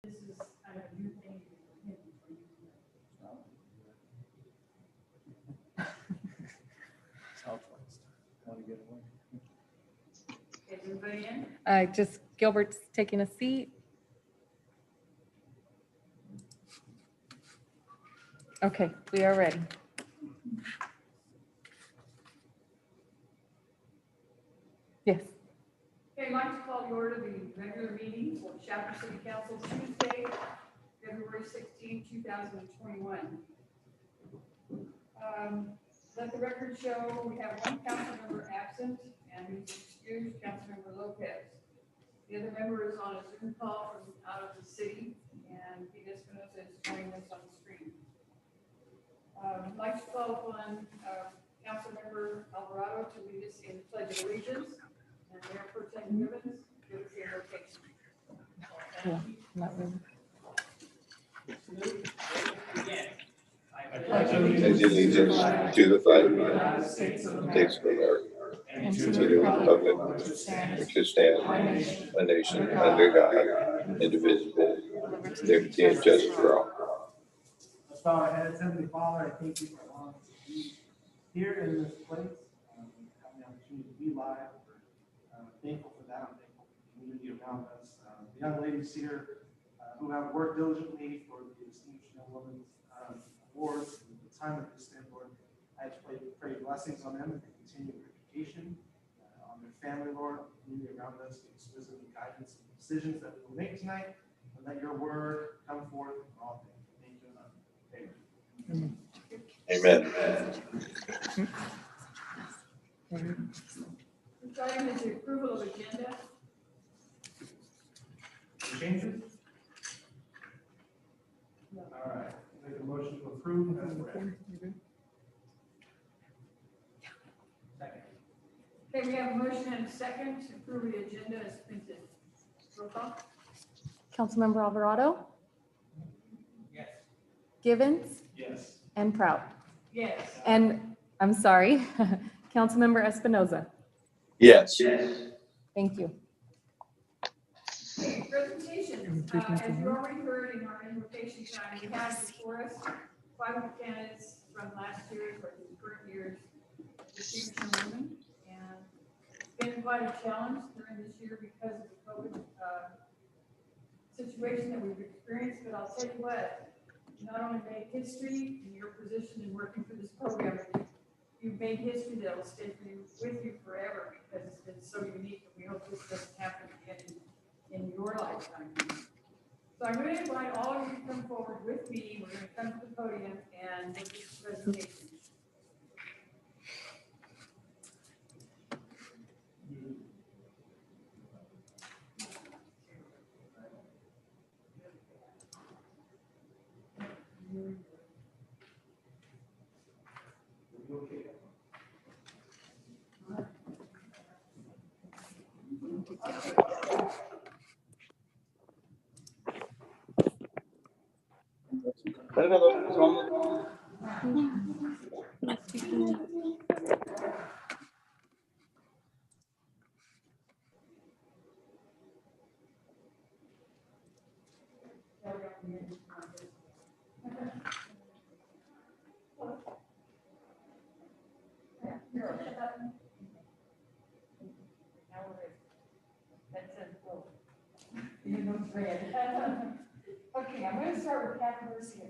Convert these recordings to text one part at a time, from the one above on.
This is kind of a new thing for you. Southwest. How to get away. Is everybody in? Just Gilbert's taking a seat. Okay, we are ready. Yes. Okay, I'd like to call to order the regular meeting for Shafter City Council Tuesday, February 16, 2021. Let the record show we have one council member absent and who's excused, Councilmember Lopez. The other member is on a Zoom call from out of the city, and Pete Espinosa is joining us on the screen. I'd like to call upon Councilmember Alvarado to lead us in the Pledge of Allegiance, and Mayor Pro Tem Givens give us the invocation. Yeah, not really. pledge allegiance to the flag of the United States of America and to the republic which stands one nation under God, indivisible, liberty and justice for all. Let's bow our heads. Heavenly Father, I thank you for allowing us to be here in this place, having the opportunity to be live. I'm thankful for that. I'm thankful for the community around us. The young ladies here who have worked diligently for the Distinguished Young Women's Awards and the time that they spent, Lord. I just pray blessings on them and their continued education, on their family, Lord, on the community around us. Give us wisdom and guidance and decisions that we will make tonight, and let your word come forth in all things. Thank you and amen. This item is the approval of agenda. Any changes? All right. Make a motion to approve as read. Second. Okay, we have a motion and a second to approve the agenda as printed. Roll call. Councilmember Alvarado, Yes. Givens, Yes. and Prout. Yes. And I'm sorry, Councilmember Espinoza. Yes. Thank you. Okay, presentations. As you already heard in our invocation time, we have before us 5 candidates from last year's or the current year's Distinguished Young Women. And it's been quite a challenge during this year because of the COVID situation that we've experienced. But I'll tell you what, you not only made history in your position in working for this program, but you've made history that will stay with you forever because it's been so unique. And we hope this doesn't happen again in your lifetime. So I'm going to invite all of you to come forward with me. We're going to come to the podium and make this presentation. Okay, I'm going to start with Kathy Garcia.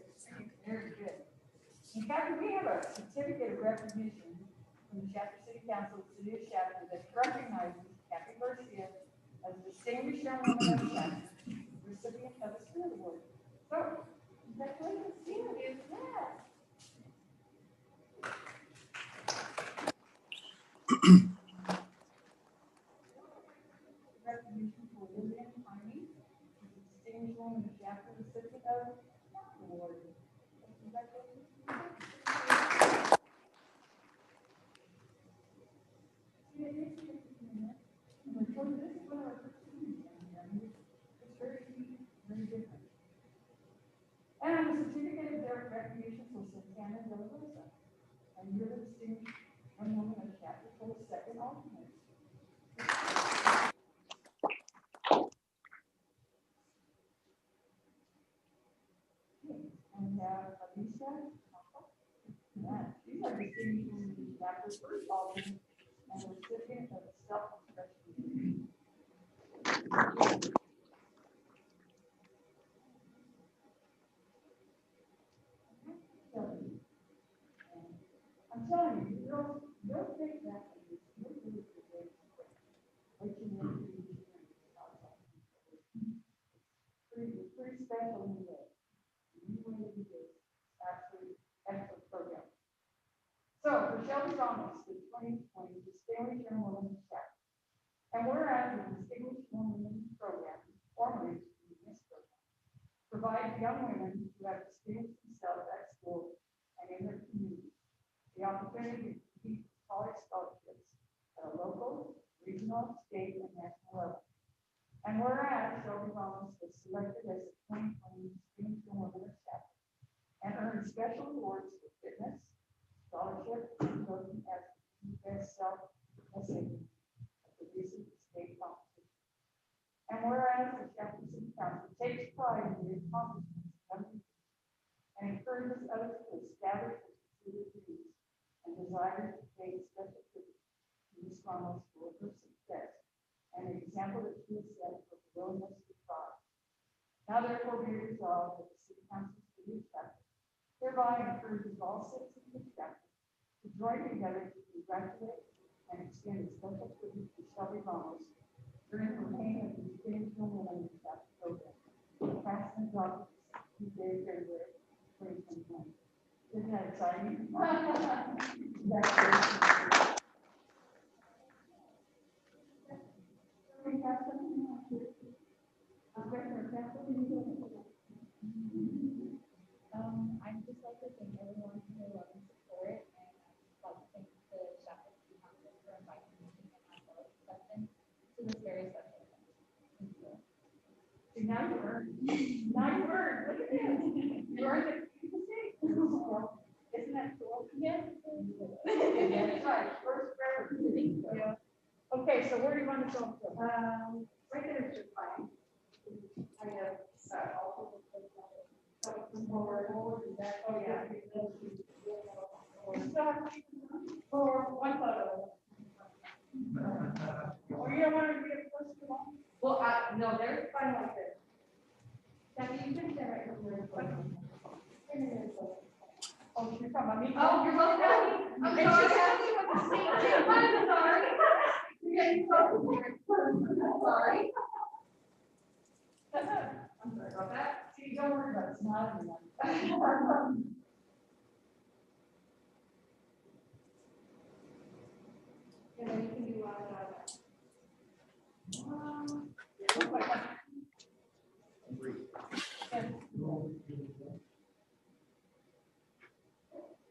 Very good. And Kathy, we have a certificate of recognition from the Shafter City Council, City of Shafter, that recognizes Kathy Garcia as a distinguished young woman of Shafter, recipient of the Spirit Award. So, congratulations, Steve. Yeah. Recognition for Lillian Piney, distinguished woman of Shafter, recipient of the award. Congratulations. And the certificate of their recognition for Santana de la Rosa. And you're the distinguished young woman of Shafter for the second alternate. have Alicia. Yeah, she's our distinguished woman after first Alderman and recipient of the self-expression. I'm telling you, you'll take that and you'll do it today. What you need to do is pretty special in the way. You want to do this, absolutely excellent program. So, for Shelby Thomas, the 2020 Distinguished Young Woman Chapter. And whereas the Distinguished Young Women Program, formerly this program, provides young women who have distinguished themselves at school and in their community the opportunity to compete for college scholarships at a local, regional, state, and national level. And whereas Shelby Thomas was selected as the 2020 Distinguished Young Woman Chapter and earned special awards for fitness, scholarship, and voting as the best self-assessment at the recent state competition. And whereas the Chapter City Council takes pride in the accomplishments of young people and encourages others to establish and pursue their dreams and desires to take special tribute to Ms. Ramos for her success and an example that she has set for the willingness to try. Now therefore be resolved that the City Council City Chapter hereby encourages all citizens of the chapter to join together to congratulate and extend a special tribute to Shelby Ramos during her reign of the Distinguished Young Woman Chapter program, passed and adopted Tuesday, February 2021. Isn't that exciting? Congratulations. We have something else. Commissioner Campbell, can you go ahead? I'd just like to thank everyone for their love and support, and I'd just like to thank the Chapel City Council for inviting me and my fellow acceptance to this very special event. Thank you. See, now you earned. Now you earned. Look at this. You earned it. Isn't that cool? Yes. That's right. First forever. Yeah. Okay, so where do you want to go? Right there is fine. I have also. Oh, yeah. For one photo. Or you don't want to be a first one? Well, no, they're fine like this. Jackie, you can stand right here. Oh, you're talking about me? Oh, you're both happy? I'm sorry. I'm sorry. You're getting so sorry. I'm sorry about that. See, don't worry about it. It's not everyone. And then you can do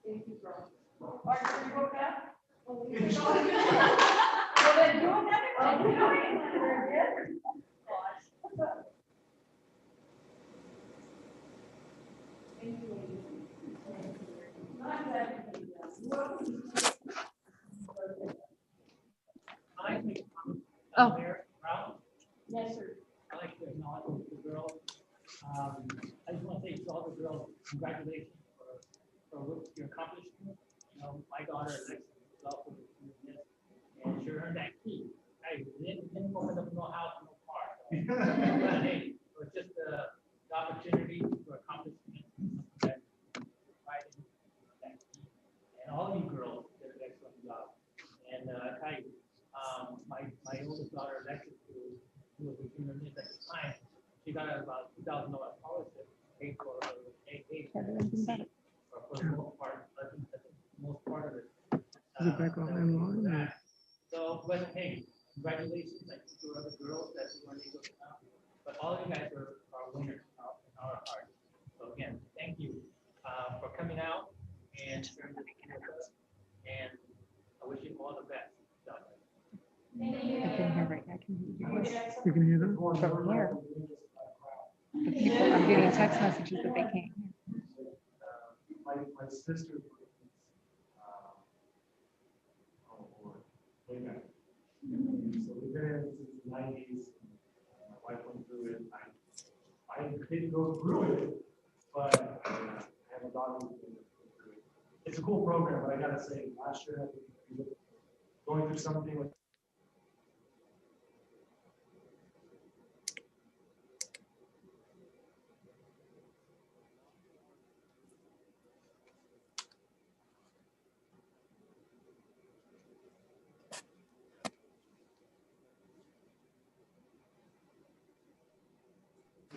Thank you, girl. All right, so you go back? Well, then do it. Oh. Yes, sir. I like to acknowledge the girls. I just want to say to all the girls, congratulations for what your accomplishment. You know, my daughter Alexis is also doing this, and she earned that key. I didn't open up no house, no car. But hey, it was just the opportunity for accomplishment, that providing that key. And all of you girls did an excellent job. And I tell you, my oldest daughter Alexis, who was a junior at the time, she got about $2,000 scholarship paid for her AA for the most part. I think most part of it. So, but hey, congratulations! I think to other girls that weren't able to come, but all of you guys are winners in our hearts. So again, thank you for coming out and sharing this with us. And I wish you all the best. I can hear right now. I can hear you. You can hear them? From here. The people, I'm getting text messages that they can't hear. My sister, way back. So we've been in since the 90s. My wife went through it. I didn't go through it, but and my daughter was doing it. It's a cool program, but I gotta say, last year, I think we were going through something with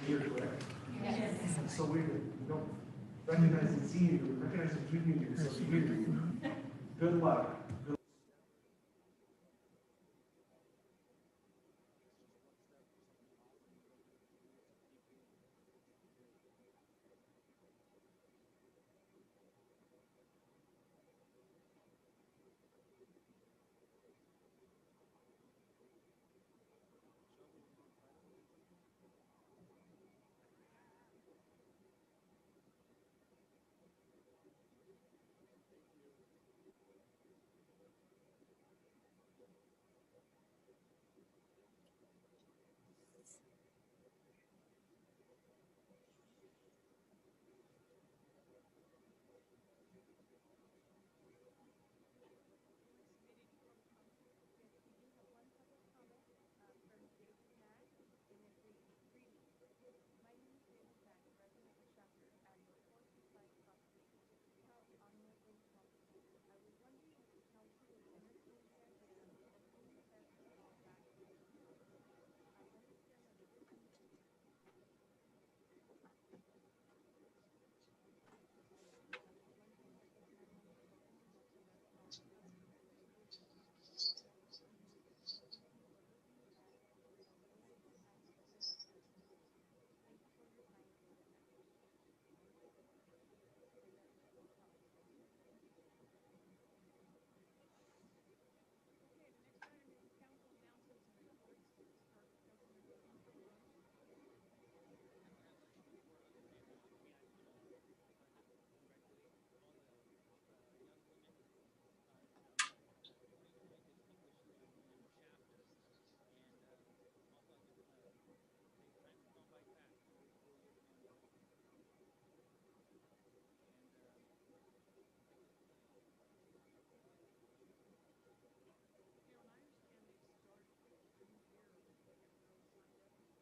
year, correct? Yes. It's so weird, you don't recognize the senior, you recognize the junior year, so it's weird. Good luck.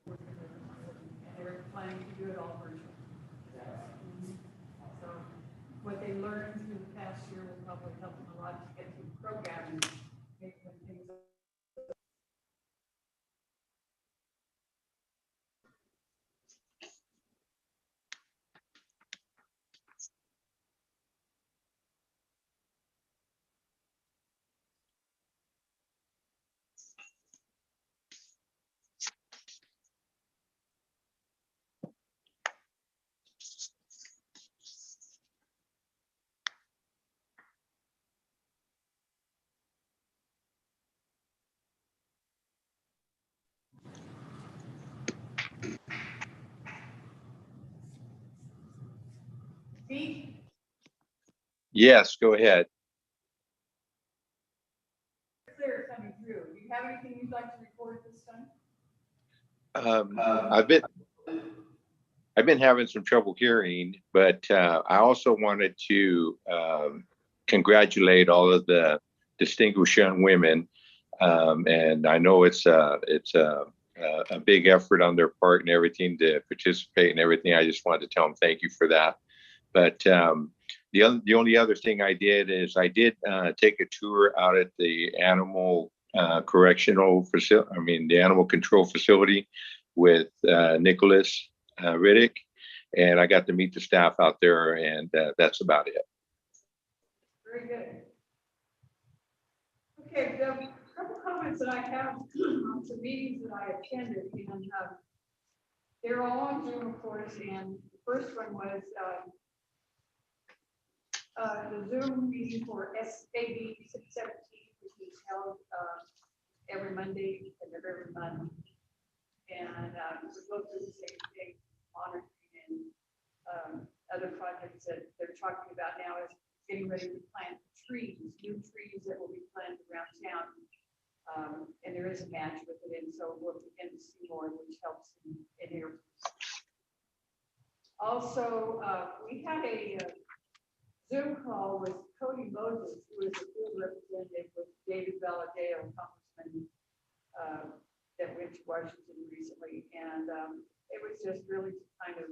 And they're planning to do it all virtual. So what they learned through the past year will probably help them a lot to get through the program and make them things. Pete, Yes, go ahead. clear coming through. Do you have anything you'd like to report at this time? I've been having some trouble hearing, but I also wanted to congratulate all of the distinguished young women. And I know it's a big effort on their part and everything to participate and everything. I just wanted to tell them thank you for that. But the only other thing I did is I did take a tour out at the animal correctional facility. I mean, the animal control facility with Nicholas Riddick, and I got to meet the staff out there, and that's about it. Very good. Okay, the couple comments that I have on some meetings that I attended, and they're all on Zoom, of course, and the first one was the Zoom meeting for SAB 617, which is held every Monday and every month. And we go through the same thing, monitoring and other projects that they're talking about now is getting ready to plant trees, new trees that will be planted around town. And there is a match with it, and so we'll begin to see more, which helps in here. Also, we had a Zoom call with Cody Moses, who is a field representative with David Valadeo, Congressman, that went to Washington recently. And it was just really to kind of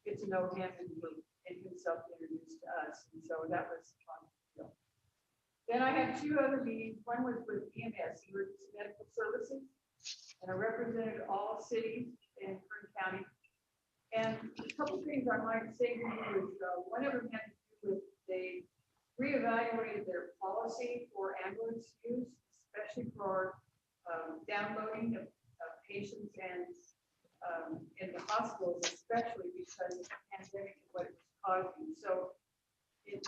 get to know him and himself introduce to us. And so that was fun. Then I had two other meetings. One was with EMS, Emergency Medical Services, and I represented all cities in Kern County. And a couple things I might say to you is, one of them had to do with they reevaluated their policy for ambulance use, especially for downloading of patients and in the hospitals, especially because of the pandemic and what it was causing. So it's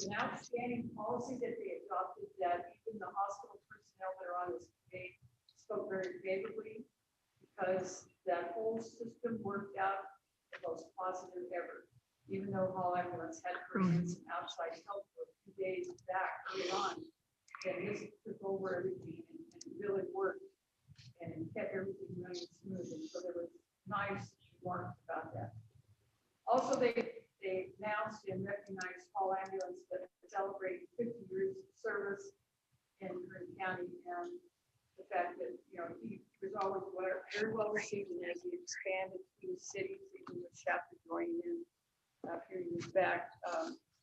an outstanding policy that they adopted, that even the hospital personnel that are on this committee spoke very favorably, because that whole system worked out the most positive ever. Even though Hall Ambulance had some outside help for a few days back early on, and this took over everything and it really worked and it kept everything running smooth. And so there was nice remarks about that. Also, they announced and recognized Hall Ambulance that celebrating 50 years of service in Kern County, and the fact that, you know, he was always very well received, and as he expanded to the cities, even with Shasta joining in a few years back,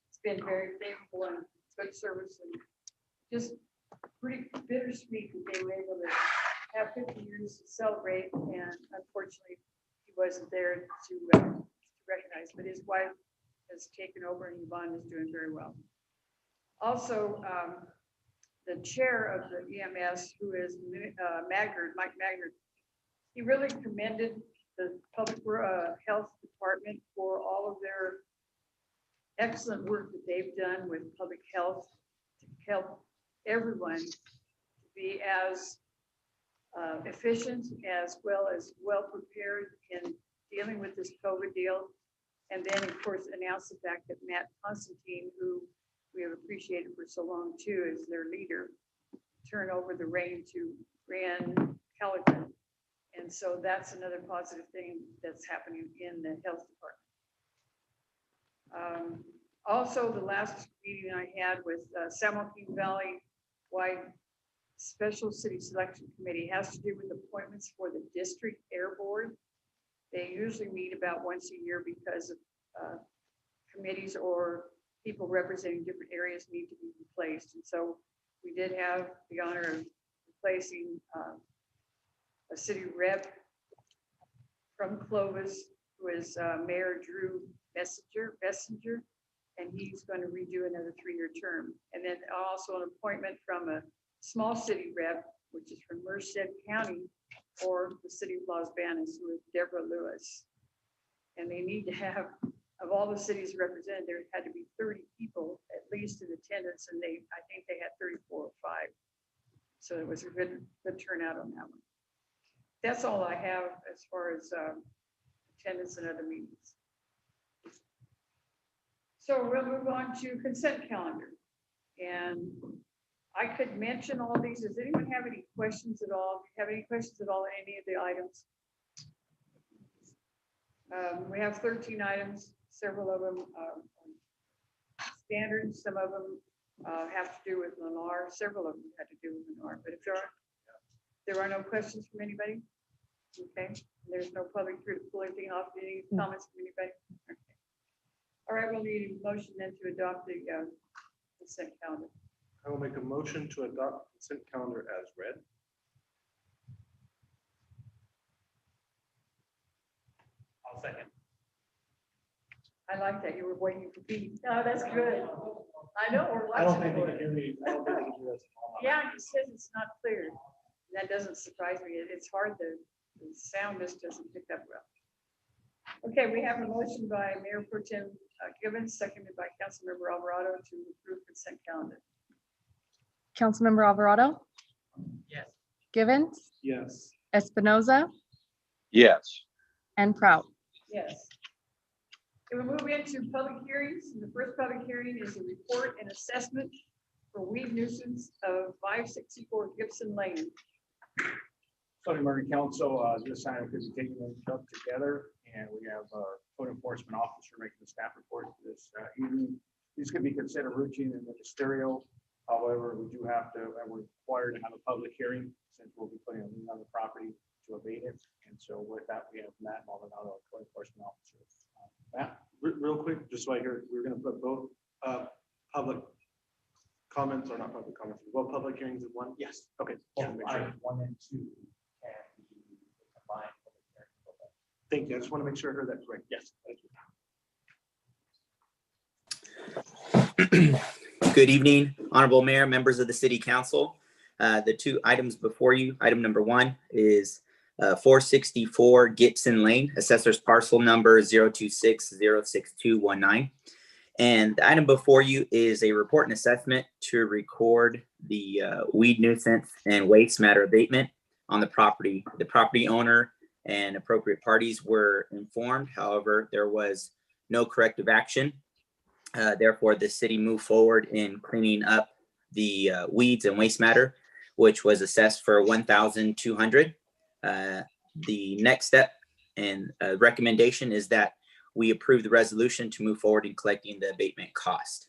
it's been very favorable and good service, and just pretty bittersweet that they were able to have 50 years to celebrate, and unfortunately he wasn't there to recognize, but his wife has taken over and Yvonne is doing very well. Also, the chair of the EMS, who is Mike Magnert, he really commended the public health department for all of their excellent work that they've done with public health to help everyone to be as efficient as well prepared in dealing with this COVID deal. And then, of course, announce the fact that Matt Constantine, who we have appreciated for so long too, is their leader, turn over the reign to Rand Callaghan. And so that's another positive thing that's happening in the health department. Also, the last meeting I had with San Joaquin Valley Wide Special City Selection Committee has to do with appointments for the district air board. They usually meet about once a year because of committees or people representing different areas need to be replaced. And so we did have the honor of replacing a city rep from Clovis, who is Mayor Drew Bessinger, and he's going to redo another 3-year term. And then also an appointment from a small city rep, which is from Merced County, or the city of Los Banos, who is Deborah Lewis. And they need to have, of all the cities represented, there had to be 30 people at least in attendance, and I think they had 34 or 5. So it was a good turnout on that one. That's all I have as far as attendance and other meetings. So we'll move on to consent calendar. And I could mention all these. Does anyone have any questions at all? Have any questions at all on any of the items? We have 13 items. Several of them standard. Some of them have to do with Lennar. Several of them had to do with Lennar. But if there are no questions from anybody, okay. There's no public here to pull anything off. Any comments from anybody? Okay. All right, we'll need a motion then to adopt the consent calendar. I will make a motion to adopt consent calendar as read. I'll second. I like that. You were waiting for Pete. No, that's good. I know we're I don't watching. think they can hear me. I don't think they can hear us. Yeah, he says it's not clear. That doesn't surprise me. It's hard. The sound just doesn't pick up well. Okay, we have a motion by Mayor Pro Tem Givens, seconded by Councilmember Alvarado to approve consent calendar. Councilmember Alvarado, Yes. Givens, Yes. Espinoza, Yes. and Prout. Yes. Okay, we'll move into public hearings. And the first public hearing is a report and assessment for weed nuisance of 564 Gibson Lane. Sorry, Mayor and Council, this item could be taken up together, and we have our code enforcement officer making the staff report for this evening. These could be considered routine and ministerial. However, we do have to, and we're required to have a public hearing since we'll be putting a lien on the property to abate it. And so with that, we have Matt Maldonado, our code enforcement officer. Matt? Real quick, just so I hear, we're gonna put both public comments, or not public comments, both public hearings in one? Yes. Okay. Yeah, Make sure. Items 1 and 2 can be combined. Thank you. I just want to make sure I heard that correct. Yes. Thank you. Good evening, Honorable Mayor, members of the City Council. The two items before you, item number 1 is 464 Gibson Lane, assessor's parcel number 026-06219. And the item before you is a report and assessment to record the weed nuisance and waste matter abatement on the property. The property owner and appropriate parties were informed. However, there was no corrective action. Therefore, the city moved forward in cleaning up the weeds and waste matter, which was assessed for $1,200. The next step and recommendation is that we approve the resolution to move forward in collecting the abatement cost.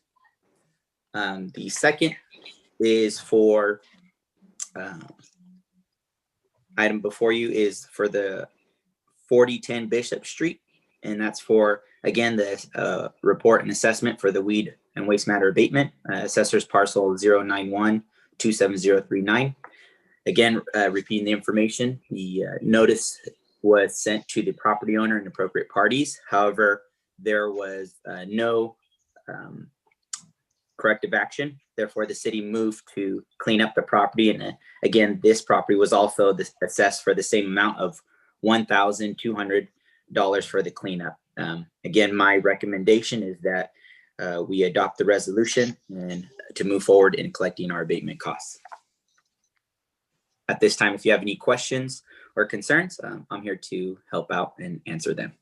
The second is for item before you is for the 4010 Bishop Street. And that's for, again, the report and assessment for the weed and waste matter abatement, assessor's parcel 091-27039. Again, repeating the information, the notice was sent to the property owner and appropriate parties. However, there was no corrective action. Therefore, the city moved to clean up the property. And again, this property was also assessed for the same amount of $1,200 for the cleanup. Again, my recommendation is that we adopt the resolution and to move forward in collecting our abatement costs. At this time, if you have any questions or concerns, I'm here to help out and answer them.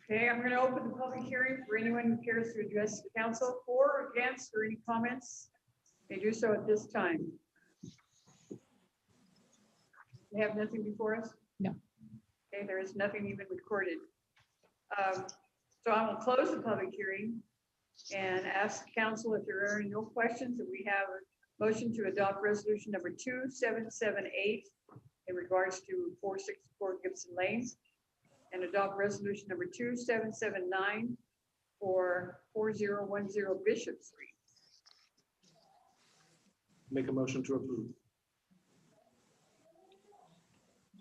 Okay, I'm going to open the public hearing for anyone who cares to address the council for or against or any comments. They do so at this time. We have nothing before us? No. Okay, there is nothing even recorded. So I will close the public hearing and ask council if there are no questions, that we have a motion to adopt resolution number 2778 in regards to 464 Gibson Lane, and adopt resolution number 2779 for 4010 Bishop Street. Make a motion to approve.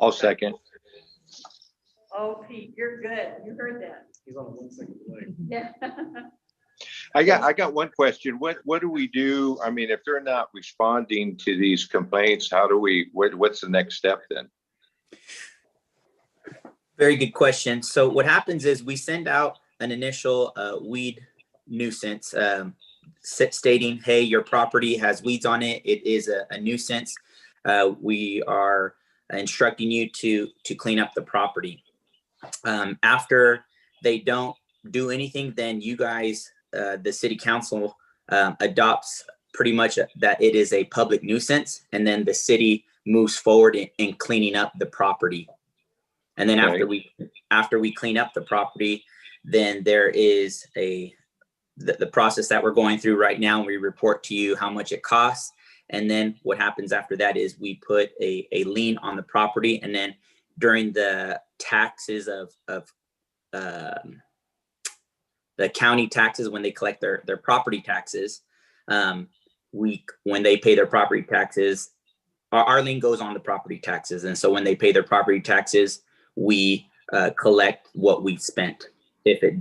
I'll second. Oh, Pete, you're good. You heard that. He's on a 1 second delay. Yeah. I got one question. What do we do? I mean, if they're not responding to these complaints, how do we, what's the next step then? Very good question. So what happens is we send out an initial weed nuisance stating, hey, your property has weeds on it. It is a nuisance. We are instructing you to clean up the property. After they don't do anything, then you guys, the city council adopts pretty much that it is a public nuisance, and then the city moves forward in cleaning up the property. And then after we clean up the property, then there is the process that we're going through right now. We report to you how much it costs. And then what happens after that is we put a lien on the property. And then during the taxes of the county taxes, when they collect their property taxes, when they pay their property taxes, our lien goes on the property taxes. And so when they pay their property taxes, we collect what we spent. If they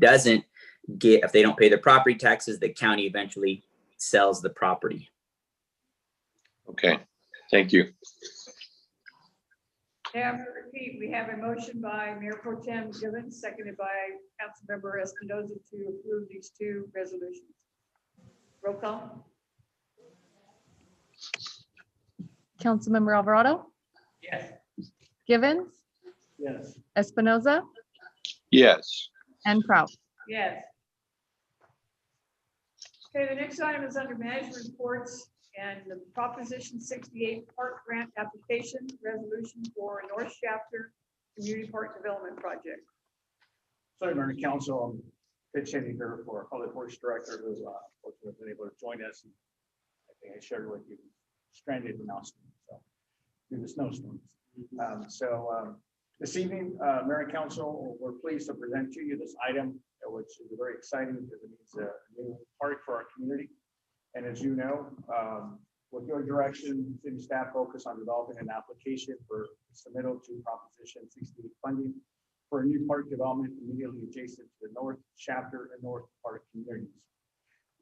don't pay their property taxes, the county eventually sells the property. Okay, thank you. Yeah, I'm going to repeat, we have a motion by Mayor Pro Tem Givens, seconded by Councilmember Espinoza to approve these two resolutions. Roll call. Councilmember Alvarado, Yes. Givens, Yes. Espinoza, Yes. and Prout. Yes. Okay, the next item is under management reports and the Proposition 68 Park Grant Application Resolution for North Shafter Community Park Development Project. So, Mayor and Council, I'm Pitch Cheney here for our Public Works Director, who fortunately has been able to join us. I think I shared with you, stranded in Austin, so due to snowstorms. This evening, Mayor and Council, we're pleased to present to you this item, which is very exciting because it means a new park for our community. And as you know, with your direction, city staff focus on developing an application for submittal to Proposition 68 funding for a new park development immediately adjacent to the North Chapter and North Park communities.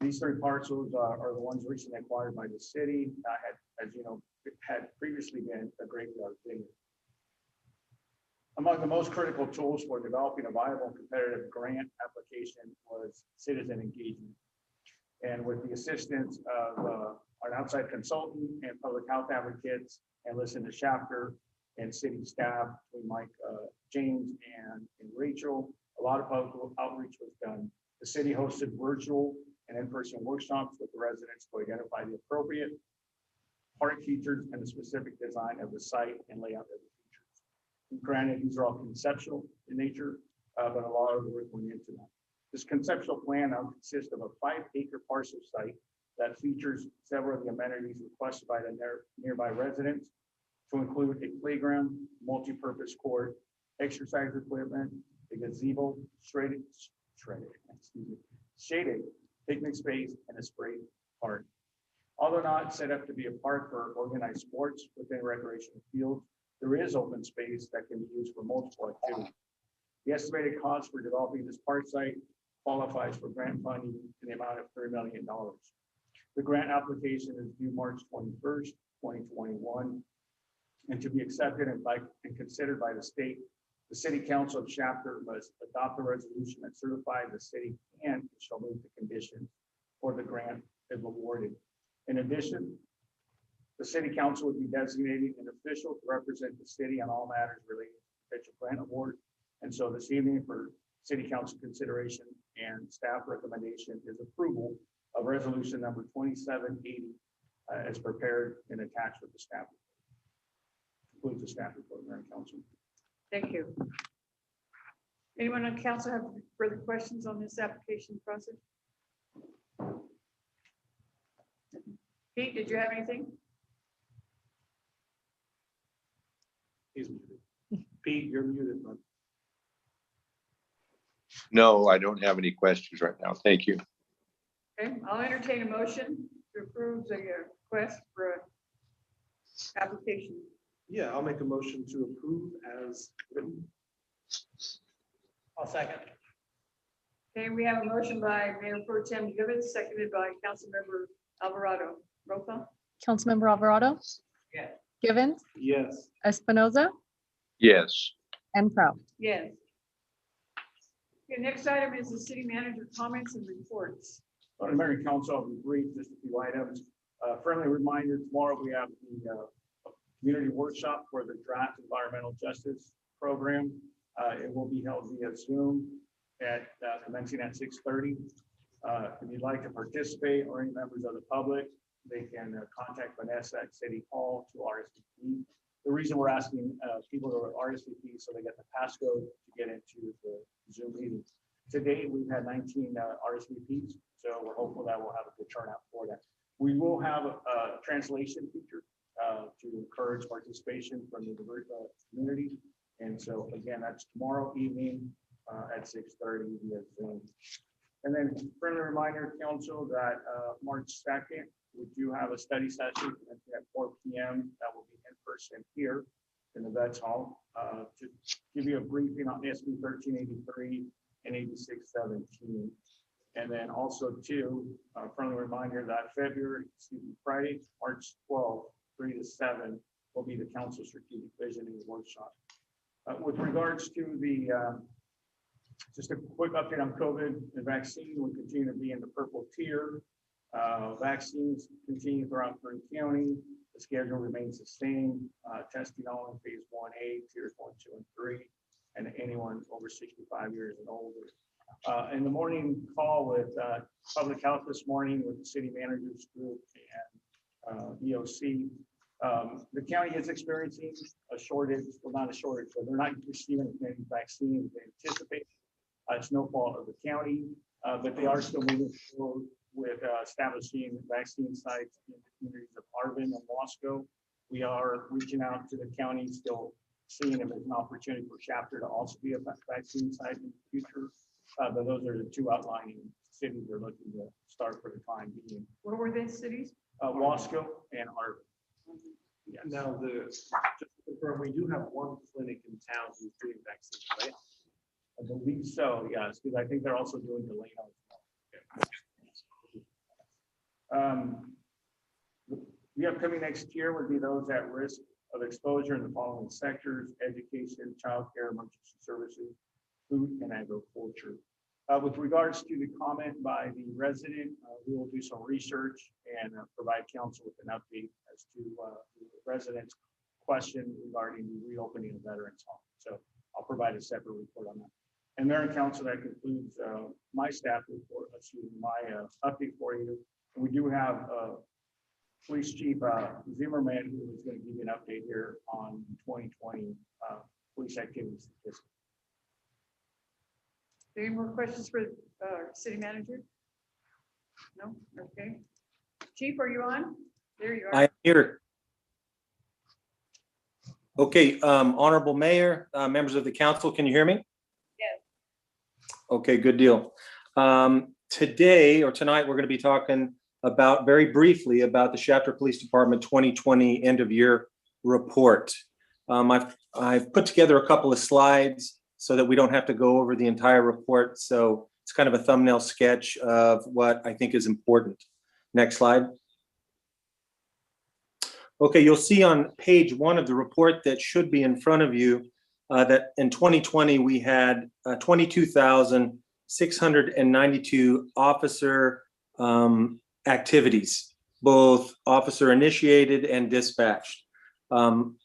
These 3 parcels are the ones recently acquired by the city, as you know, had previously been a graveyard vineyard. Among the most critical tools for developing a viable and competitive grant application was citizen engagement. And with the assistance of an outside consultant and public health advocates, and listen to chapter and city staff, between Mike, James, and Rachel, a lot of public outreach was done. The city hosted virtual and in-person workshops with the residents to identify the appropriate park features and the specific design of the site and layout of the features. Granted, these are all conceptual in nature, but a lot of work went into that. This conceptual plan now consists of a 5-acre parcel site that features several of the amenities requested by the nearby residents, to include a playground, multi-purpose court, exercise equipment, a gazebo, shaded picnic space, and a spray park. Although not set up to be a park for organized sports within recreational fields, there is open space that can be used for multiple activities. The estimated cost for developing this park site qualifies for grant funding in the amount of $3 million. The grant application is due March 21st, 2021. And to be accepted and considered by the state, the city council of chapter must adopt a resolution that certifies the city can and shall meet the conditions for the grant if awarded. In addition, the city council would be designating an official to represent the city on all matters relating to the potential grant award. And so this evening, for city council consideration and staff recommendation, is approval of resolution number 2780 as prepared and attached with the staff report. Includes the staff report, Mayor and Council. Thank you. Anyone on council have further questions on this application process? Pete, did you have anything? He's muted. Pete, you're muted, bud. No, I don't have any questions right now. Thank you. Okay, I'll entertain a motion to approve the request for a application. Yeah, I'll make a motion to approve as written. I'll second. Okay, we have a motion by Mayor Pro Tem Givens, seconded by Councilmember Alvarado. Roll call? Councilmember Alvarado, Yeah. Givens, Yes. Espinoza, Yes. and Proud. Yes. Okay, next item is the city manager comments and reports. Mayor and Council, I'll be brief, just a few items. Friendly reminder, tomorrow we have the community workshop for the draft environmental justice program. It will be held via Zoom at commencing at 6:30. If you'd like to participate or any members of the public, they can contact Vanessa at City Hall to RSVP. The reason we're asking people to RSVP so they get the passcode to get into the Zoom meeting. To date, we've had 19 RSVPs, so we're hopeful that we'll have a good turnout for that. We will have a translation feature to encourage participation from the diverse community. And so again, that's tomorrow evening at 6:30 via Zoom. And then friendly reminder, council, that March 2nd, we do have a study session at 4 p.m. that will be in person here in the Vets Hall to give you a briefing on SB 1383 and 8617. And then also too, a friendly reminder that Friday, March 12th, 3 to 7 will be the council strategic visioning workshop. With regards to the, just a quick update on COVID and vaccine, we continue to be in the purple tier. Vaccines continue throughout Kern County. The schedule remains the same. Testing all in phase 1A, tiers 1, 2, and 3, and anyone over 65 years and older. In the morning call with public health this morning with the city managers group and EOC, The county is experiencing a shortage, well, not a shortage, but they're not receiving as many vaccines as they anticipate. It's no fault of the county, but they are still moving forward with establishing vaccine sites in the communities of Arvin and Wasco. We are reaching out to the county, still seeing if there's an opportunity for Shafter to also be a vaccine site in the future. But those are the two outlining cities they're looking to start for the time being. What were they cities? Wasco and Arvin. Yes. Now, just to confirm, we do have one clinic in town who's doing vaccines, right? I believe so, yes, because I think they're also doing Delano. The upcoming next year would be those at risk of exposure in the following sectors: education, childcare, emergency services, food, and agriculture. With regards to the comment by the resident, we will do some research and provide council with an update as to the resident's question regarding the reopening of veterans' home. So I'll provide a separate report on that. And Mayor and Council, that concludes my staff report, my update for you. And we do have Police Chief Zimmerman, who is going to give you an update here on 2020 police activities. Any more questions for city manager? No? Okay. Chief, are you on? There you are. I'm here. Okay, Honorable Mayor, members of the council, can you hear me? Yes. Okay, good deal. Today or tonight, we're going to be talking about very briefly about the Shafter Police Department 2020 end of year report. I've put together a couple of slides so that we don't have to go over the entire report. So it's kind of a thumbnail sketch of what I think is important. Next slide. Okay, you'll see on page 1 of the report that should be in front of you that in 2020 we had 22,692 officer activities, both officer initiated and dispatched.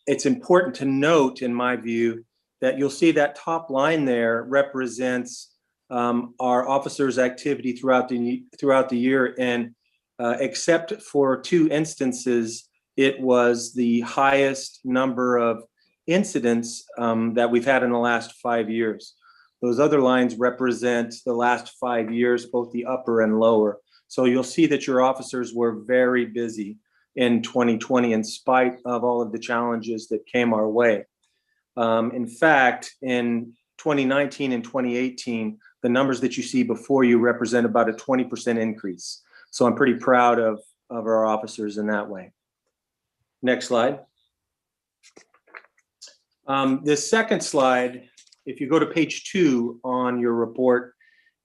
It's important to note, in my view, that you'll see that top line there represents our officers' activity throughout the year, and except for 2 instances, it was the highest number of incidents that we've had in the last 5 years. Those other lines represent the last 5 years, both the upper and lower. So you'll see that your officers were very busy in 2020 in spite of all of the challenges that came our way. In fact, in 2019 and 2018, the numbers that you see before you represent about a 20% increase. So I'm pretty proud of our officers in that way. Next slide. This second slide, if you go to page 2 on your report,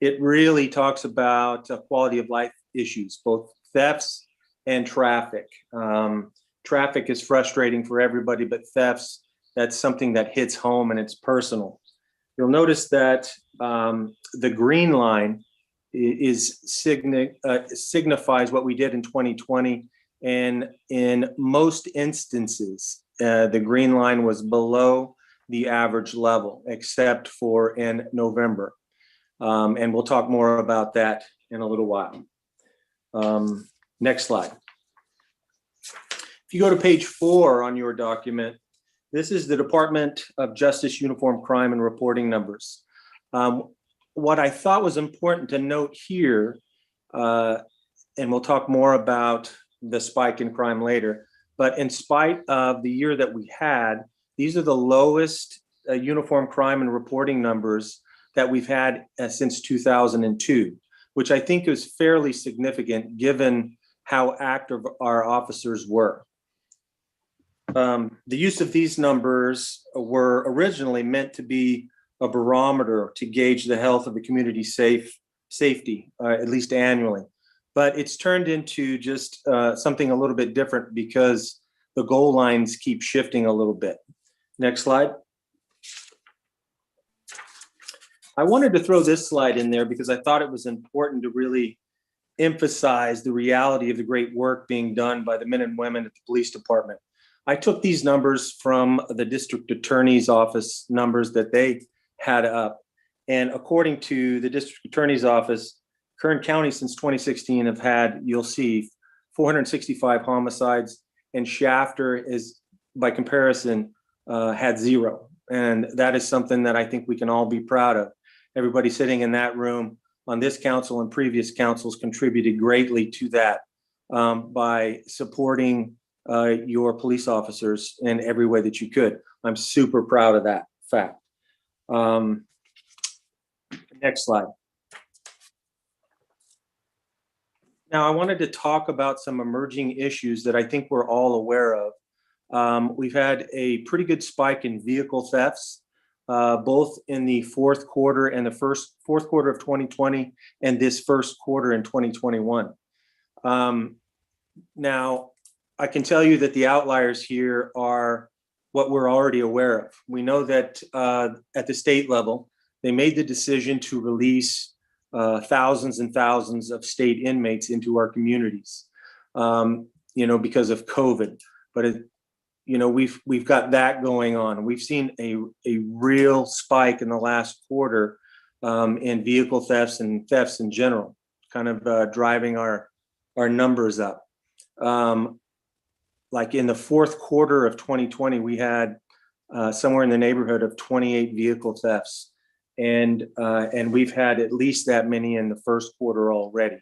it really talks about quality of life issues, both thefts and traffic. Traffic is frustrating for everybody, but thefts, that's something that hits home and it's personal. You'll notice that the green line signifies what we did in 2020. And in most instances, the green line was below the average level, except for in November. And we'll talk more about that in a little while. Next slide. If you go to page 4 on your document, this is the Department of Justice Uniform Crime and Reporting numbers. What I thought was important to note here, and we'll talk more about the spike in crime later, but in spite of the year that we had, these are the lowest uniform crime and reporting numbers that we've had since 2002, which I think is fairly significant given how active our officers were. The use of these numbers were originally meant to be a barometer to gauge the health of the community safety, at least annually. But it's turned into just something a little bit different because the goal lines keep shifting a little bit. Next slide. I wanted to throw this slide in there because I thought it was important to really emphasize the reality of the great work being done by the men and women at the police department. I took these numbers from the district attorney's office numbers that they had up. And according to the district attorney's office, Kern County since 2016 have had, you'll see, 465 homicides and Shafter is, by comparison, had 0. And that is something that I think we can all be proud of. Everybody sitting in that room on this council and previous councils contributed greatly to that by supporting your police officers in every way that you could. I'm super proud of that fact. Next slide. Now, I wanted to talk about some emerging issues that I think we're all aware of. We've had a pretty good spike in vehicle thefts, both in the fourth quarter and the fourth quarter of 2020 and this first quarter in 2021. Now, I can tell you that the outliers here are what we're already aware of. We know that at the state level, they made the decision to release thousands and thousands of state inmates into our communities, because of COVID. But we've got that going on. We've seen a real spike in the last quarter in vehicle thefts and thefts in general, kind of driving our numbers up. Like in the fourth quarter of 2020, we had somewhere in the neighborhood of 28 vehicle thefts. And we've had at least that many in the first quarter already.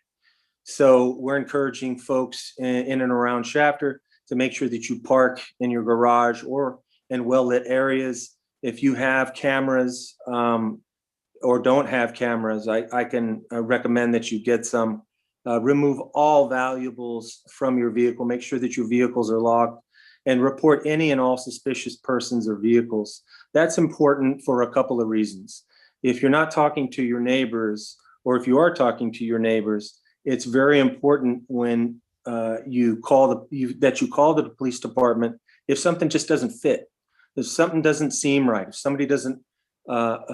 So we're encouraging folks in and around Shafter to make sure that you park in your garage or in well-lit areas. If you have cameras or don't have cameras, I can recommend that you get some. Remove all valuables from your vehicle. Make sure that your vehicles are locked and report any and all suspicious persons or vehicles. That's important for a couple of reasons. If you're not talking to your neighbors, or if you are talking to your neighbors, it's very important when you call the police department if something just doesn't fit, if something doesn't seem right, if somebody doesn't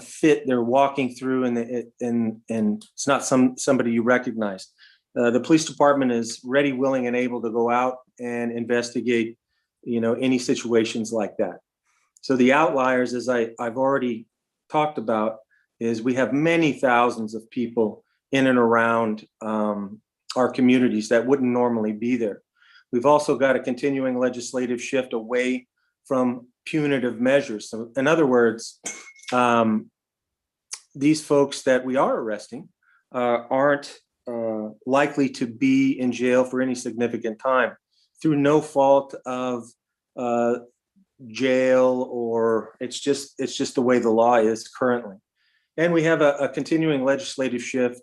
fit, they're walking through and it's not somebody you recognize. The police department is ready, willing, and able to go out and investigate, any situations like that. So the outliers, as I've already talked about, is we have many thousands of people in and around our communities that wouldn't normally be there. We've also got a continuing legislative shift away from punitive measures. So in other words, these folks that we are arresting aren't likely to be in jail for any significant time through no fault of jail, or it's just the way the law is currently. And we have a continuing legislative shift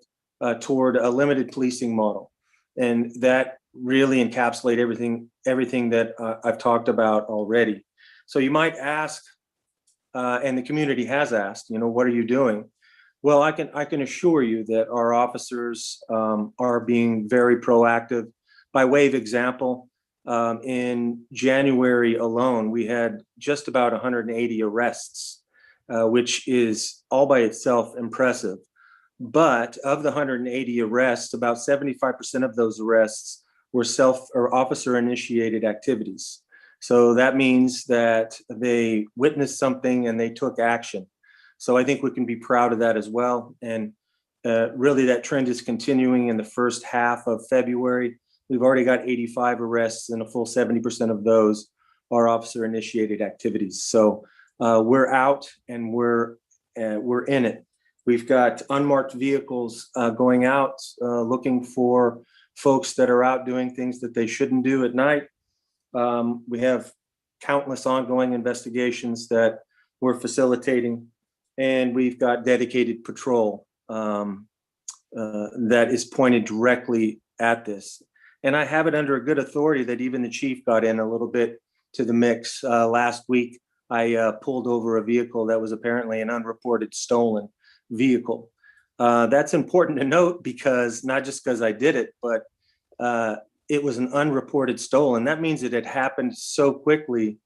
toward a limited policing model. And that really encapsulates everything that I've talked about already. So you might ask, and the community has asked, what are you doing? Well, I can assure you that our officers are being very proactive. By way of example, in January alone, we had just about 180 arrests, which is all by itself impressive. But of the 180 arrests, about 75% of those arrests were officer-initiated activities. So that means that they witnessed something and they took action. So I think we can be proud of that as well. And really that trend is continuing in the first half of February. We've already got 85 arrests, and a full 70% of those are officer-initiated activities. So we're out and we're in it. We've got unmarked vehicles going out looking for folks that are out doing things that they shouldn't do at night. We have countless ongoing investigations that we're facilitating, and we've got dedicated patrol that is pointed directly at this. And I have it under a good authority that even the chief got in a little bit to the mix. Last week, I pulled over a vehicle that was apparently an unreported stolen vehicle. That's important to note, because not just because I did it, but it was an unreported stolen. That means it had happened so quickly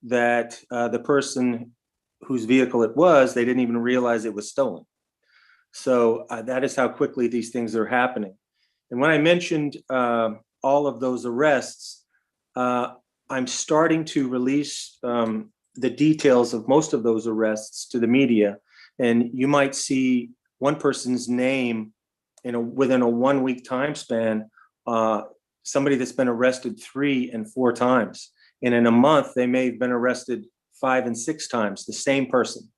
that the person whose vehicle it was, they didn't even realize it was stolen. So that is how quickly these things are happening. And when I mentioned all of those arrests, I'm starting to release the details of most of those arrests to the media. And you might see one person's name within a 1 week time span somebody that's been arrested 3 and 4 times. And in a month, they may have been arrested 5 and 6 times, the same person.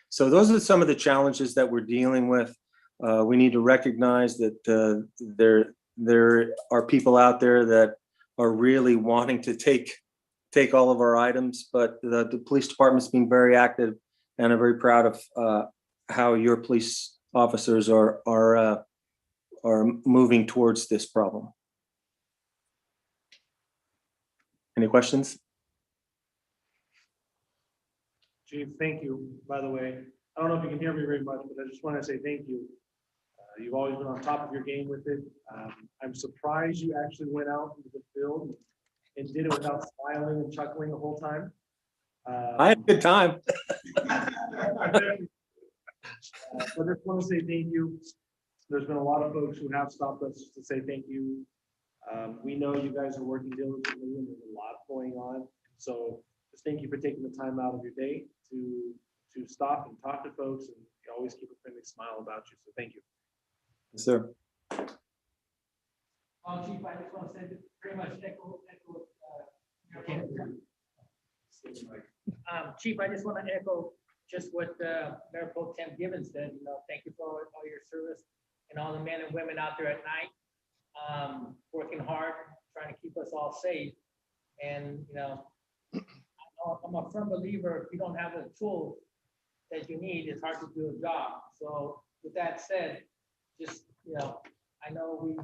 So those are some of the challenges that we're dealing with. We need to recognize that there are people out there that are really wanting to take all of our items, but the police department's been very active, and I'm very proud of how your police officers are moving towards this problem. Any questions? Chief, thank you, by the way. I don't know if you can hear me very much, but I just want to say thank you. You've always been on top of your game with it. I'm surprised you actually went out into the field and did it without smiling and chuckling the whole time. I had a good time. But I just want to say thank you. There's been a lot of folks who have stopped us to say thank you. We know you guys are working diligently and there's a lot going on. So just thank you for taking the time out of your day to stop and talk to folks, and you always keep a friendly smile about you. So thank you. Yes, sir. Chief, I just want to say pretty much echo. Chief, I just want to echo just what Mayor Pro Tem Gibbons said. Thank you for all your service and all the men and women out there at night, working hard, trying to keep us all safe. And I'm a firm believer, if you don't have the tools that you need, it's hard to do a job. So with that said, just, I know we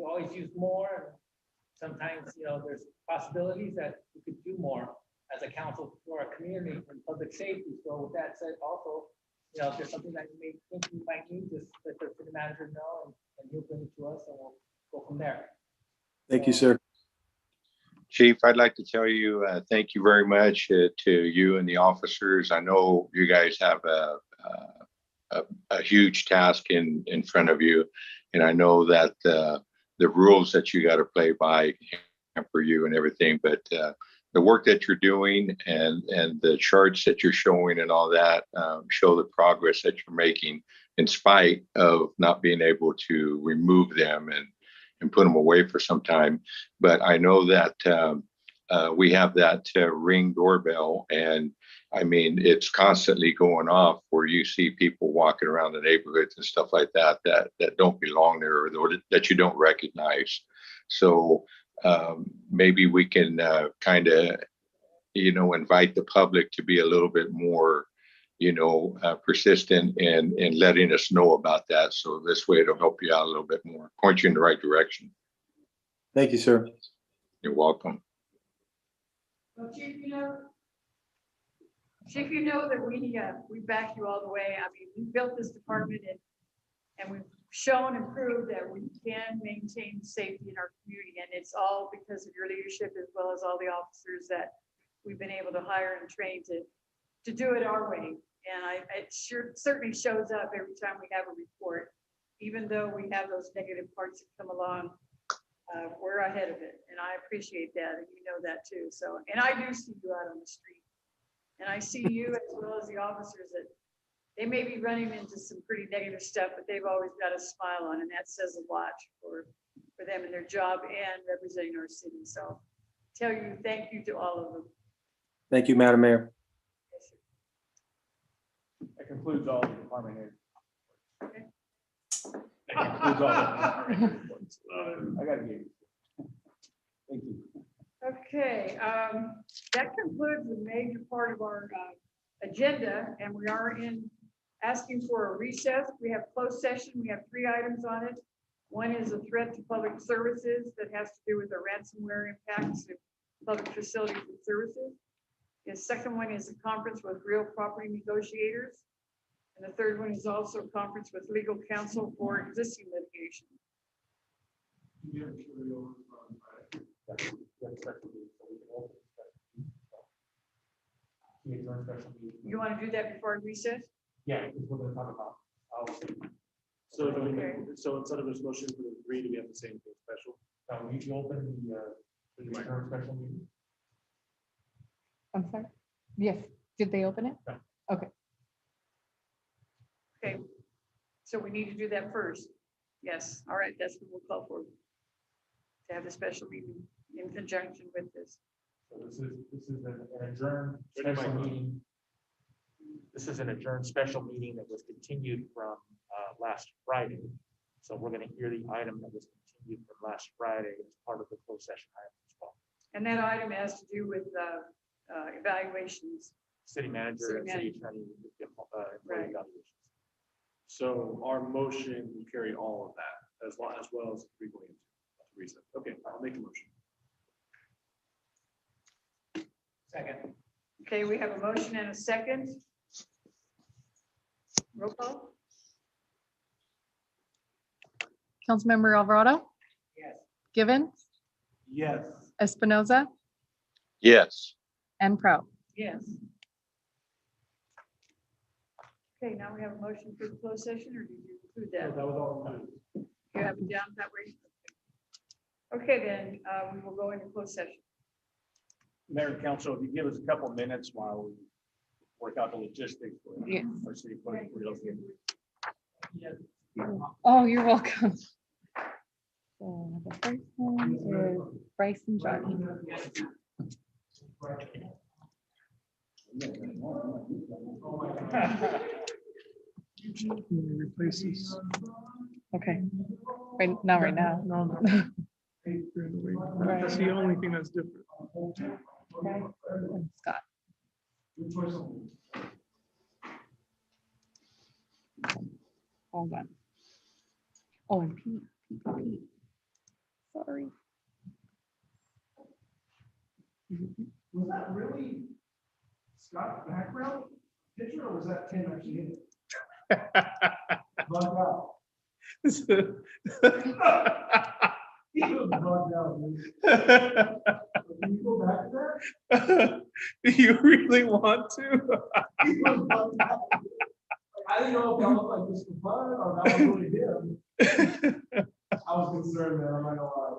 always use more. And sometimes, there's possibilities that we could do more as a council for our community and public safety. So with that said, also, if there's something that you may think you might need, just let the city manager know and he'll bring it to us and we'll go from there. Thank you, sir. Chief, I'd like to tell you, thank you very much to you and the officers. I know you guys have a huge task in front of you. And I know that the rules that you got to play by for you and everything, but the work that you're doing and the charts that you're showing and all that show the progress that you're making in spite of not being able to remove them and put them away for some time. But I know that we have that Ring doorbell, and I mean, it's constantly going off where you see people walking around the neighborhoods and stuff like that don't belong there or that you don't recognize. So maybe we can kind of, invite the public to be a little bit more, persistent in letting us know about that. So this way it'll help you out a little bit more, point you in the right direction. Thank you, sir. You're welcome. Well, Chief, you know that we back you all the way. I mean, we built this department and we've shown and proved that we can maintain safety in our community. And it's all because of your leadership, as well as all the officers that we've been able to hire and train to do it our way. And it certainly shows up every time we have a report, even though we have those negative parts that come along. We're ahead of it, and I appreciate that, and you know that too. So, and I do see you out on the street, and I see you as well as the officers that they may be running into some pretty negative stuff, but they've always got a smile on, and that says a lot for them and their job and representing our city. So, tell you thank you to all of them. Thank you, Madam Mayor. Yes, sir. That concludes all the department heads. Okay. That concludes all the department head reports. I got to get you. Thank you. Okay, that concludes the major part of our agenda, and we are asking for a recess. We have closed session. We have 3 items on it. One is a threat to public services that has to do with the ransomware impacts to public facilities and services. The second one is a conference with real property negotiators. And the third one is also a conference with legal counsel for existing litigation. You want to do that before recess? Yeah, because we're going to talk about. So, Okay. so instead of this motion for the 3, do we have the same thing special? You open the special meeting. I'm sorry? Yes. Did they open it? No. Okay. Okay, so we need to do that first. Yes, all right, that's what we'll call for. to have the special meeting in conjunction with this. So this is an adjourned special meeting. This is an adjourned special meeting that was continued from last Friday. So we're going to hear the item that was continued from last Friday as part of the closed session item as well. And that item has to do with evaluations. City manager and city attorney employee Right. evaluations. So our motion will carry all of that as well as 3 going into recess. Okay, I'll make a motion. Second. Okay, we have a motion and a second. Roll call? Councilmember Alvarado, Yes. Givens, Yes. Espinoza, Yes. and Pro. Yes. Okay, now we have a motion for the closed session, or did you include that? That was all included. You have it down that way? Okay, then, we will go into closed session. Mayor and council, if you give us a couple minutes while we work out the logistics for Yes. our city clerk. Oh, you're welcome. So the first one is Bryson Johnny. Replace this. Okay. Right, not right now. No. Right. That's the only thing that's different. Okay. And Scott. All done. Oh, and Pete. Sorry. Was that really Scott background picture or was that Tim actually in it? Bugged out. He was bugged out, man. Can you go back to that? Do you really want to? He was bugged out. I didn't know if that was like just for fun or that was really him. I was concerned, man. I'm not gonna lie.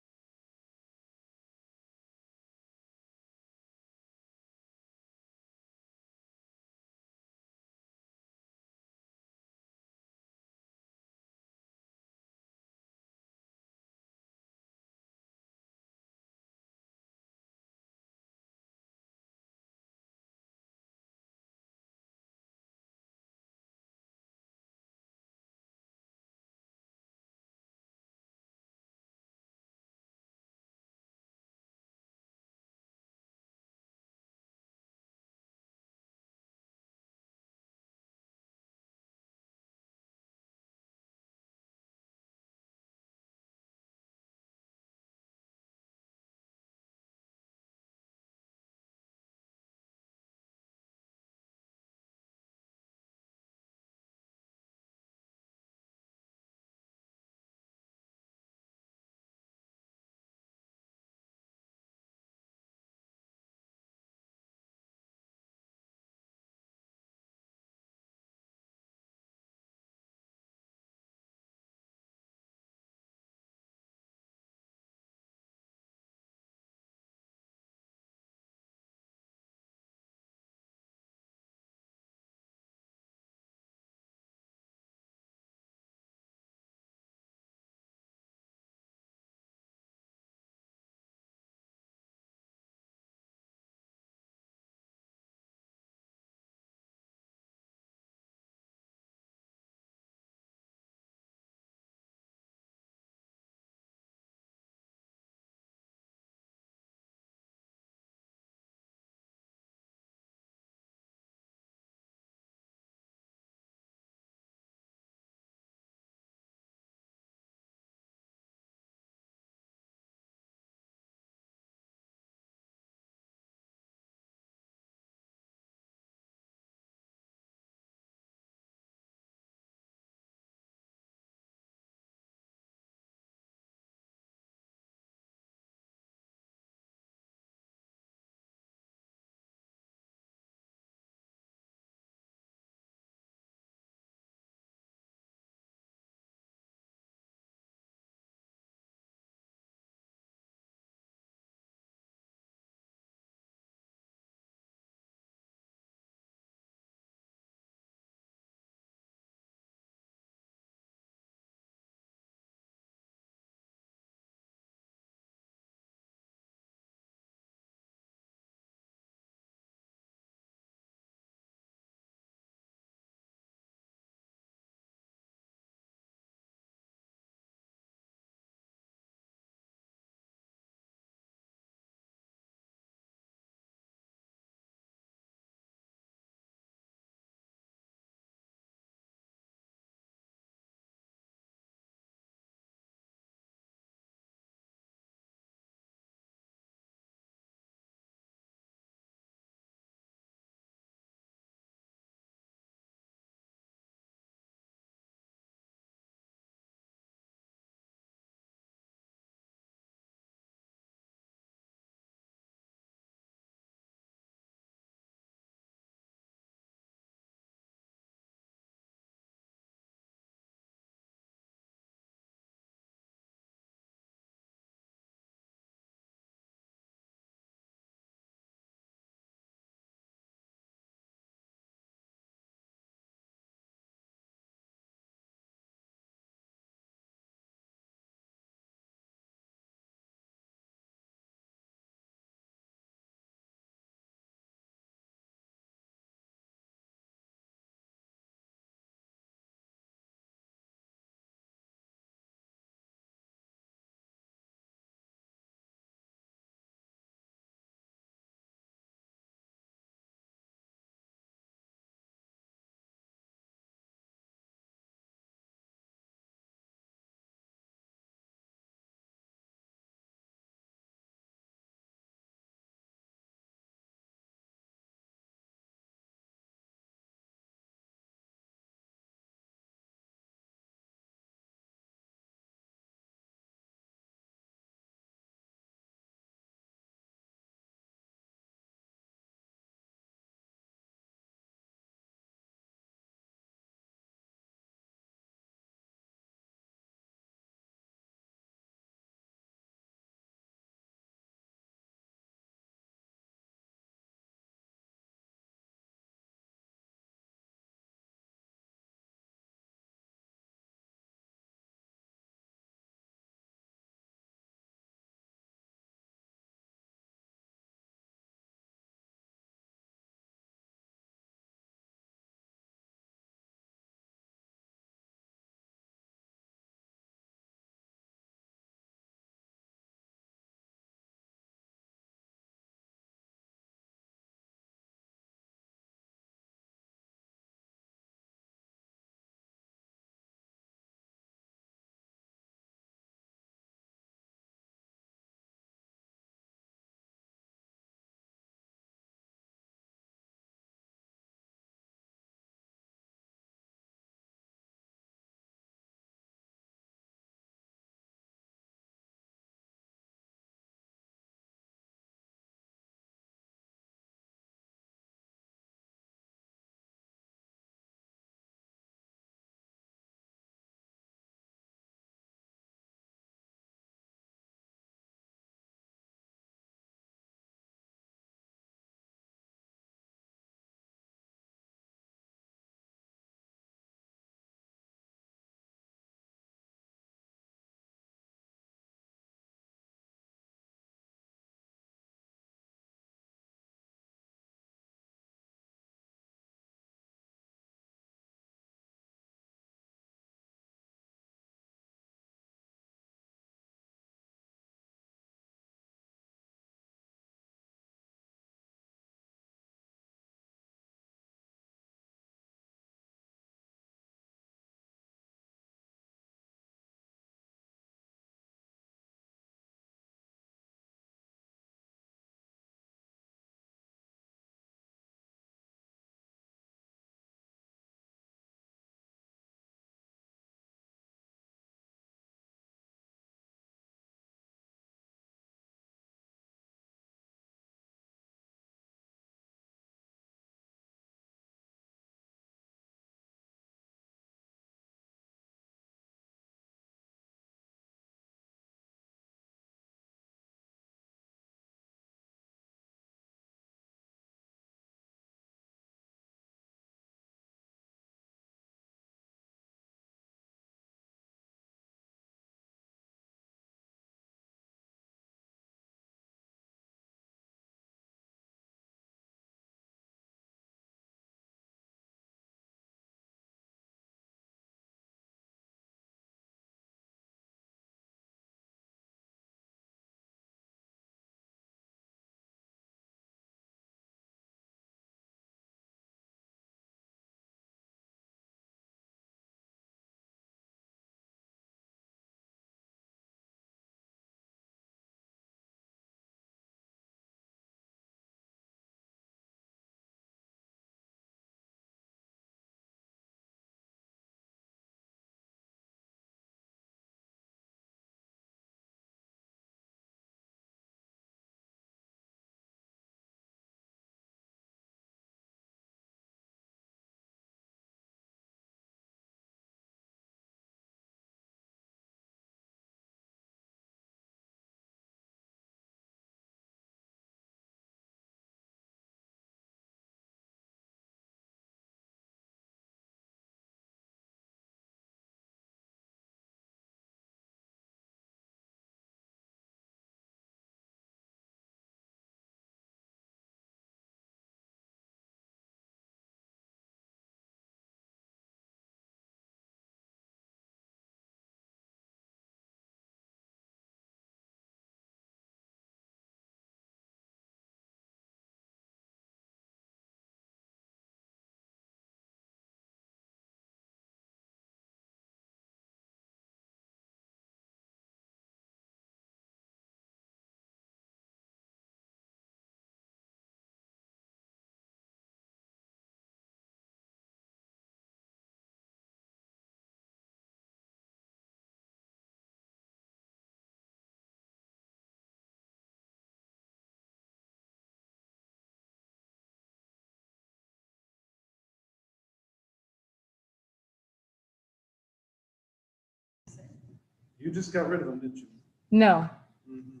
You just got rid of them, didn't you? No, Mhm.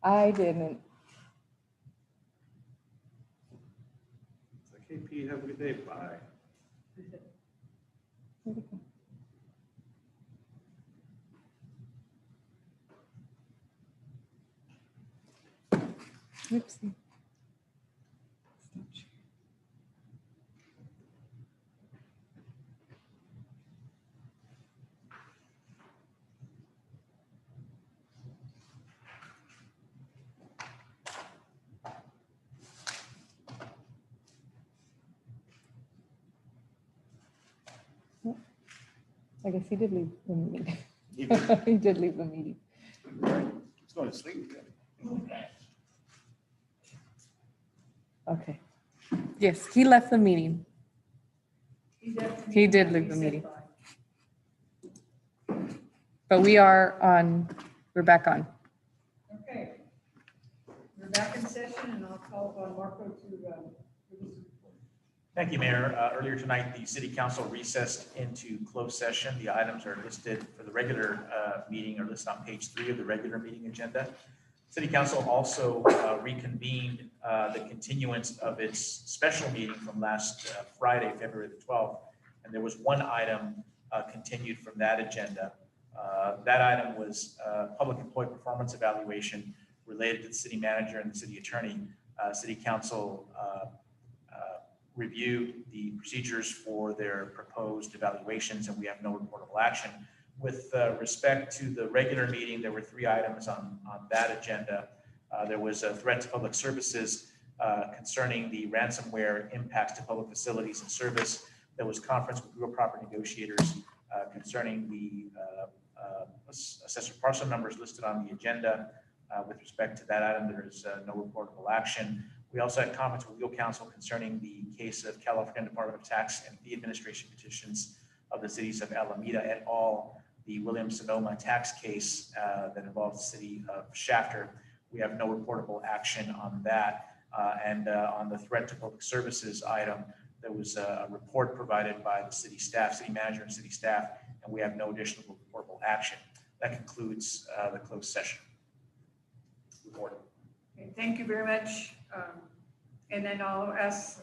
I didn't. It's like, hey, Pete, have a good day, bye. Oopsie. I guess he did leave the meeting. He did leave the meeting. He's going to sleep. Okay. Yes, he left the meeting. He did leave the He said meeting. bye. But we are on, we're back on. Okay. We're back in session and I'll call upon Marco to give us a report. Thank you, Mayor. Earlier tonight, the city council recessed into closed session. The items are listed for the regular meeting, are listed on page 3 of the regular meeting agenda. City council also reconvened the continuance of its special meeting from last Friday, February the 12th. And there was one item continued from that agenda. That item was public employee performance evaluation related to the city manager and the city attorney. City council reviewed the procedures for their proposed evaluations, and we have no reportable action. With respect to the regular meeting, there were 3 items on that agenda. There was a threat to public services concerning the ransomware impacts to public facilities and service. There was conference with real property negotiators concerning the assessor parcel numbers listed on the agenda. With respect to that item, there is no reportable action. We also had comments with legal counsel concerning the case of California Department of Tax and Fee Administration petitions of the cities of Alameda et al., the Williams-Sonoma tax case that involves the city of Shafter. We have no reportable action on that. And on the threat to public services item, there was a report provided by the city staff, city manager and city staff, and we have no additional reportable action. That concludes the closed session report. Okay, thank you very much. And then I'll ask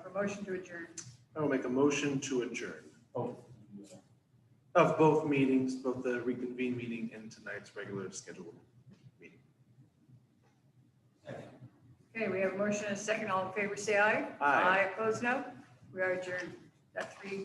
for motion to adjourn. I will make a motion to adjourn Oh, of both meetings, both the reconvene meeting and tonight's regular scheduled meeting. Okay, we have a motion and a second. All in favor, say aye. Aye. Opposed, no. We are adjourned at 3:00.